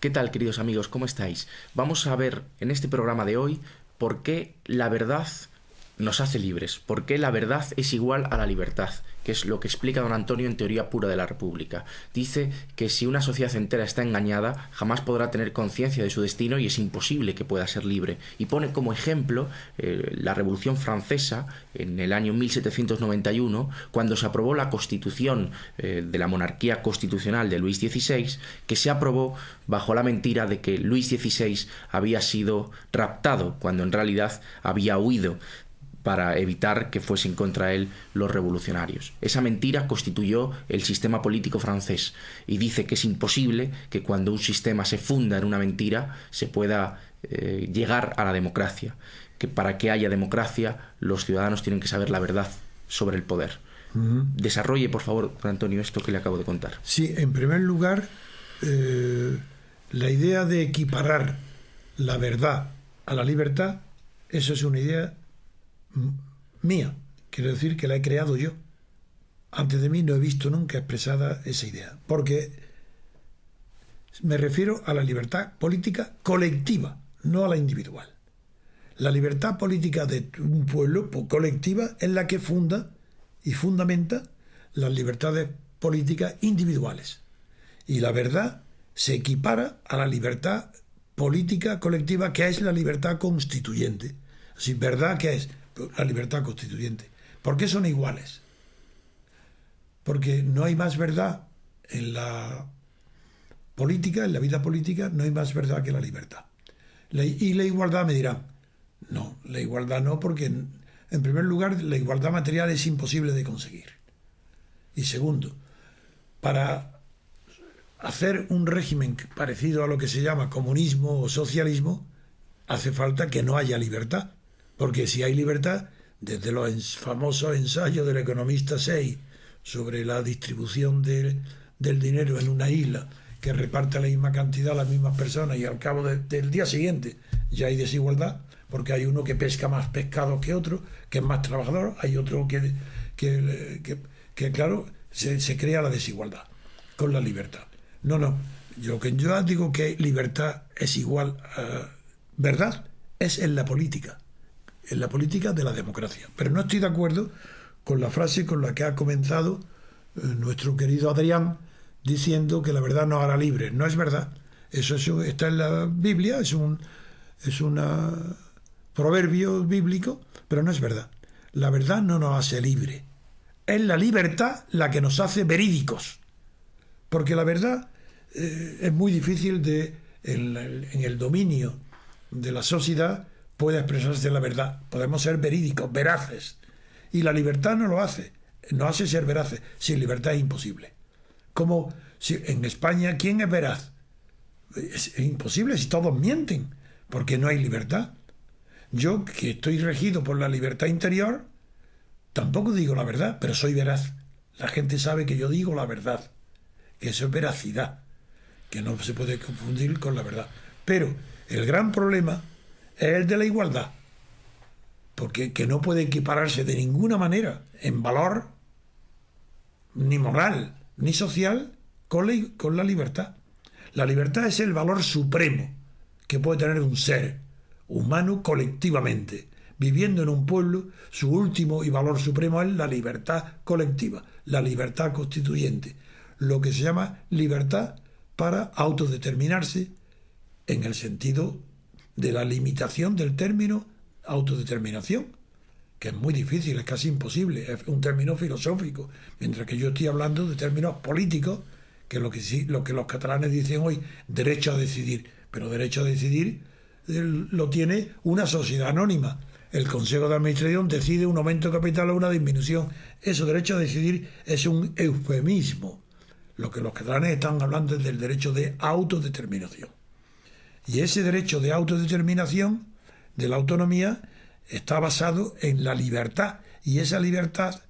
¿Qué tal, queridos amigos? ¿Cómo estáis? Vamos a ver en este programa de hoy por qué la verdad nos hace libres, por qué la verdad es igual a la libertad, que es lo que explica don Antonio en Teoría Pura de la República. Dice que si una sociedad entera está engañada, jamás podrá tener conciencia de su destino y es imposible que pueda ser libre. Y pone como ejemplo la Revolución Francesa en el año 1791, cuando se aprobó la Constitución de la monarquía constitucional de Luis XVI, que se aprobó bajo la mentira de que Luis XVI había sido raptado, cuando en realidad había huido, para evitar que fuesen contra él los revolucionarios. Esa mentira constituyó el sistema político francés y dice que es imposible que cuando un sistema se funda en una mentira se pueda llegar a la democracia, que para que haya democracia los ciudadanos tienen que saber la verdad sobre el poder. Desarrolle, por favor, don Antonio, esto que le acabo de contar. Sí, en primer lugar, la idea de equiparar la verdad a la libertad, eso es una idea mía, quiero decir que la he creado yo. Antes de mí no he visto nunca expresada esa idea, porque me refiero a la libertad política colectiva, no a la individual. La libertad política de un pueblo colectiva es la que funda y fundamenta las libertades políticas individuales, y la verdad se equipara a la libertad política colectiva, que es la libertad constituyente. Así, ¿verdad qué es? La libertad constituyente. ¿Por qué son iguales? Porque no hay más verdad en la política, en la vida política, no hay más verdad que la libertad. Y la igualdad, me dirán, no, la igualdad no, porque en primer lugar la igualdad material es imposible de conseguir. Y segundo, para hacer un régimen parecido a lo que se llama comunismo o socialismo, hace falta que no haya libertad. Porque si hay libertad, desde los famosos ensayos del economista Say sobre la distribución del dinero en una isla que reparte la misma cantidad a las mismas personas y al cabo del día siguiente ya hay desigualdad, porque hay uno que pesca más pescado que otro, que es más trabajador, hay otro que claro, se crea la desigualdad con la libertad. No, yo digo que libertad es igual a verdad, es en la política de la democracia. Pero no estoy de acuerdo con la frase con la que ha comenzado nuestro querido Adrián, diciendo que la verdad nos hará libres. No es verdad. Eso está en la Biblia, es un proverbio bíblico, pero no es verdad. La verdad no nos hace libres. Es la libertad la que nos hace verídicos. Porque la verdad es muy difícil en el dominio de la sociedad puede expresarse la verdad. Podemos ser verídicos, veraces. Y la libertad no lo hace. Nos hace ser veraces. Sin libertad es imposible. Como si en España, ¿quién es veraz? Es imposible si todos mienten, porque no hay libertad. Yo, que estoy regido por la libertad interior, tampoco digo la verdad, pero soy veraz. La gente sabe que yo digo la verdad, que eso es veracidad, que no se puede confundir con la verdad. Pero el gran problema es el de la igualdad, porque que no puede equipararse de ninguna manera en valor, ni moral, ni social, con la libertad. La libertad es el valor supremo que puede tener un ser humano colectivamente. Viviendo en un pueblo, su último y valor supremo es la libertad colectiva, la libertad constituyente, lo que se llama libertad para autodeterminarse en el sentido de la limitación del término autodeterminación, que es muy difícil, es casi imposible, es un término filosófico, mientras que yo estoy hablando de términos políticos, que es lo que los catalanes dicen hoy, derecho a decidir. Pero derecho a decidir lo tiene una sociedad anónima. El Consejo de Administración decide un aumento de capital o una disminución. Eso, derecho a decidir, es un eufemismo. Lo que los catalanes están hablando es del derecho de autodeterminación. Y ese derecho de autodeterminación, de la autonomía, está basado en la libertad. Y esa libertad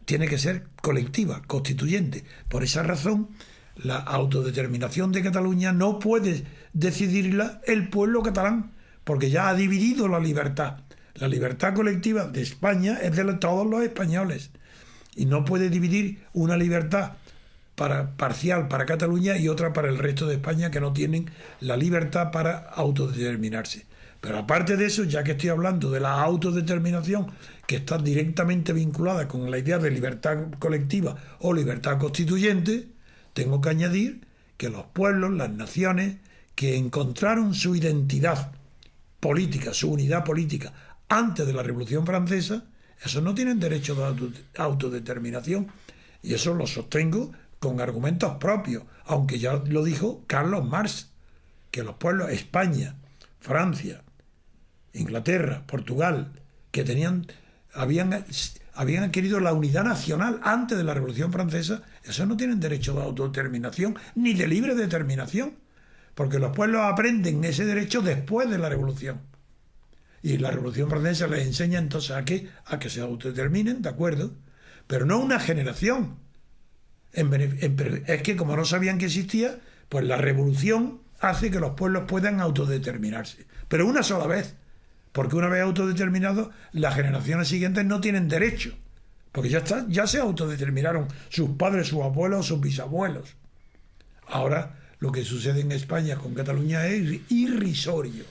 tiene que ser colectiva, constituyente. Por esa razón, la autodeterminación de Cataluña no puede decidirla el pueblo catalán, porque ya ha dividido la libertad. La libertad colectiva de España es de todos los españoles. Y no puede dividir una libertad parcial para Cataluña y otra para el resto de España, que no tienen la libertad para autodeterminarse. Pero aparte de eso, ya que estoy hablando de la autodeterminación, que está directamente vinculada con la idea de libertad colectiva o libertad constituyente, tengo que añadir que los pueblos, las naciones que encontraron su identidad política, su unidad política antes de la Revolución Francesa, esos no tienen derecho de autodeterminación. Y eso lo sostengo con argumentos propios, aunque ya lo dijo Carlos Marx, que los pueblos, España, Francia, Inglaterra, Portugal, que habían adquirido la unidad nacional antes de la Revolución Francesa, esos no tienen derecho de autodeterminación ni de libre determinación, porque los pueblos aprenden ese derecho después de la Revolución. Y la Revolución Francesa les enseña entonces a que se autodeterminen, de acuerdo, pero no una generación. Es que como no sabían que existía, pues la revolución hace que los pueblos puedan autodeterminarse, pero una sola vez, porque una vez autodeterminados, las generaciones siguientes no tienen derecho, porque ya se autodeterminaron sus padres, sus abuelos, sus bisabuelos. Ahora lo que sucede en España con Cataluña es irrisorio.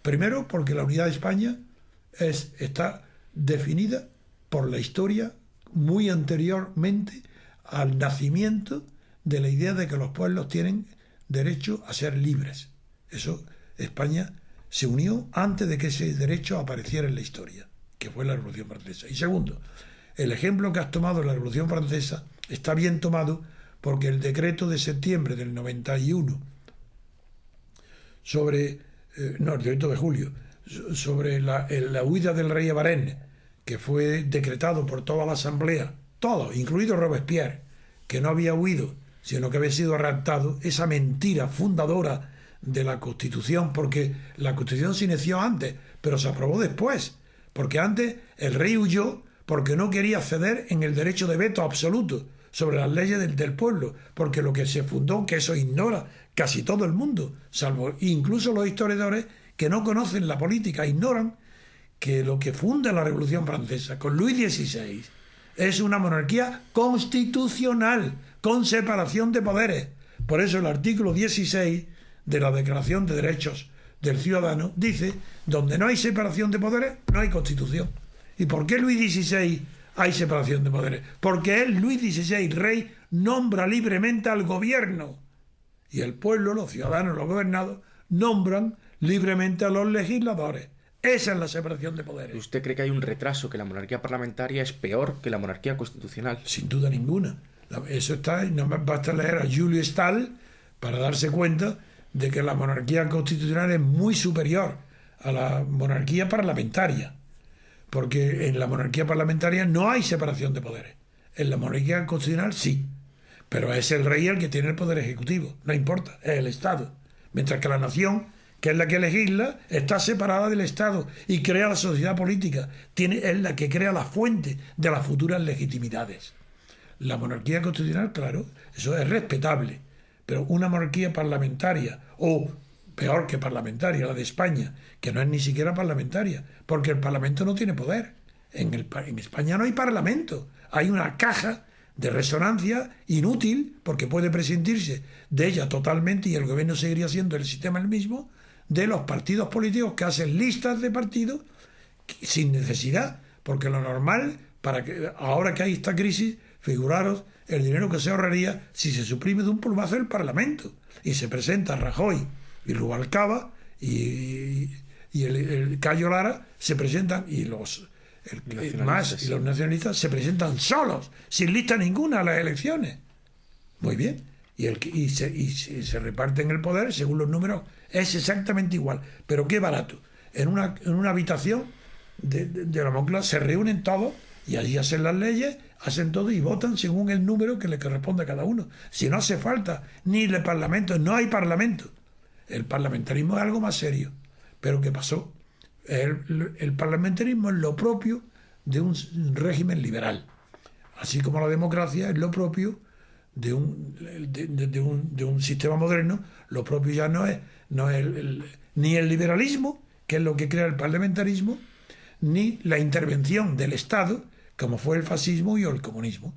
Primero, porque la unidad de España está definida por la historia muy anteriormente al nacimiento de la idea de que los pueblos tienen derecho a ser libres. Eso, España se unió antes de que ese derecho apareciera en la historia, que fue la Revolución Francesa. Y segundo, el ejemplo que has tomado de la Revolución Francesa está bien tomado porque el decreto de septiembre del 91 el decreto de julio, sobre la huida del rey de Varennes, que fue decretado por toda la Asamblea, todo, incluido Robespierre, que no había huido, sino que había sido raptado, esa mentira fundadora de la Constitución, porque la Constitución se inició antes, pero se aprobó después, porque antes el rey huyó porque no quería ceder en el derecho de veto absoluto sobre las leyes del pueblo, porque lo que se fundó, que eso ignora casi todo el mundo, salvo incluso los historiadores que no conocen la política, ignoran que lo que funda la Revolución Francesa con Luis XVI es una monarquía constitucional, con separación de poderes. Por eso el artículo 16 de la Declaración de Derechos del Ciudadano dice: donde no hay separación de poderes, no hay constitución. ¿Y por qué Luis XVI hay separación de poderes? Porque él, Luis XVI, rey, nombra libremente al gobierno. Y el pueblo, los ciudadanos, los gobernados, nombran libremente a los legisladores. Esa es la separación de poderes. ¿Usted cree que hay un retraso, que la monarquía parlamentaria es peor que la monarquía constitucional? Sin duda ninguna. Eso está, no basta leer a Julio Stahl para darse cuenta de que la monarquía constitucional es muy superior a la monarquía parlamentaria. Porque en la monarquía parlamentaria no hay separación de poderes. En la monarquía constitucional sí. Pero es el rey el que tiene el poder ejecutivo. No importa, es el Estado. Mientras que la nación, que es la que legisla, está separada del Estado y crea la sociedad política. Es la que crea la fuente de las futuras legitimidades. La monarquía constitucional, claro, eso es respetable. Pero una monarquía parlamentaria, o peor que parlamentaria, la de España, que no es ni siquiera parlamentaria, porque el Parlamento no tiene poder. En España no hay Parlamento. Hay una caja de resonancia inútil, porque puede prescindirse de ella totalmente y el gobierno seguiría siendo el sistema el mismo, de los partidos políticos que hacen listas de partidos sin necesidad, porque lo normal, ahora que hay esta crisis, figuraros el dinero que se ahorraría si se suprime de un plumazo el Parlamento y se presenta Rajoy y Rubalcaba y el Cayo Lara se presentan, y los MAS y los nacionalistas se presentan solos, sin lista ninguna a las elecciones. Muy bien. Y se reparten el poder según los números. Es exactamente igual. Pero qué barato. En una habitación de la Moncloa se reúnen todos y allí hacen las leyes, hacen todo y votan según el número que le corresponde a cada uno. Si no hace falta ni el Parlamento, no hay Parlamento. El parlamentarismo es algo más serio. Pero ¿qué pasó? El parlamentarismo es lo propio de un régimen liberal, así como la democracia es lo propio de un sistema moderno. Lo propio ya no es ni el liberalismo, que es lo que crea el parlamentarismo, ni la intervención del Estado, como fue el fascismo y el comunismo.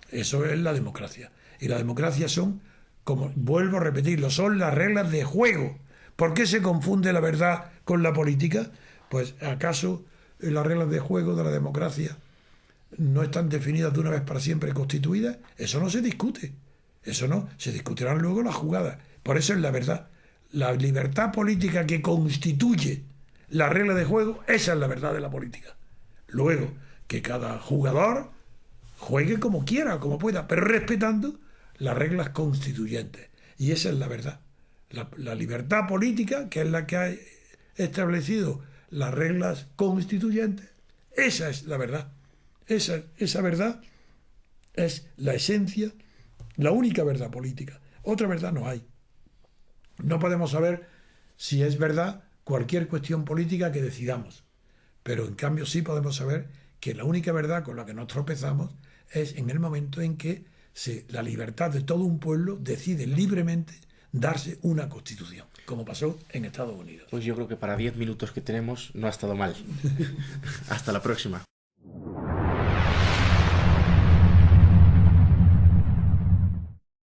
Eso es la democracia. Y la democracia son, como vuelvo a repetirlo, son las reglas de juego. ¿Por qué se confunde la verdad con la política? Pues ¿acaso las reglas de juego de la democracia no están definidas de una vez para siempre, constituidas? Eso no se discute. Eso no, se discutirán luego las jugadas. Por eso es la verdad. La libertad política que constituye la regla de juego, esa es la verdad de la política. Luego, que cada jugador juegue como quiera, como pueda, pero respetando las reglas constituyentes. Y esa es la verdad. La libertad política, que es la que ha establecido las reglas constituyentes, esa es la verdad. Esa verdad es la esencia, la única verdad política. Otra verdad no hay. No podemos saber si es verdad cualquier cuestión política que decidamos, pero en cambio sí podemos saber que la única verdad con la que nos tropezamos es en el momento en que la libertad de todo un pueblo decide libremente darse una constitución, como pasó en Estados Unidos. Pues yo creo que para 10 minutos que tenemos no ha estado mal. Hasta la próxima.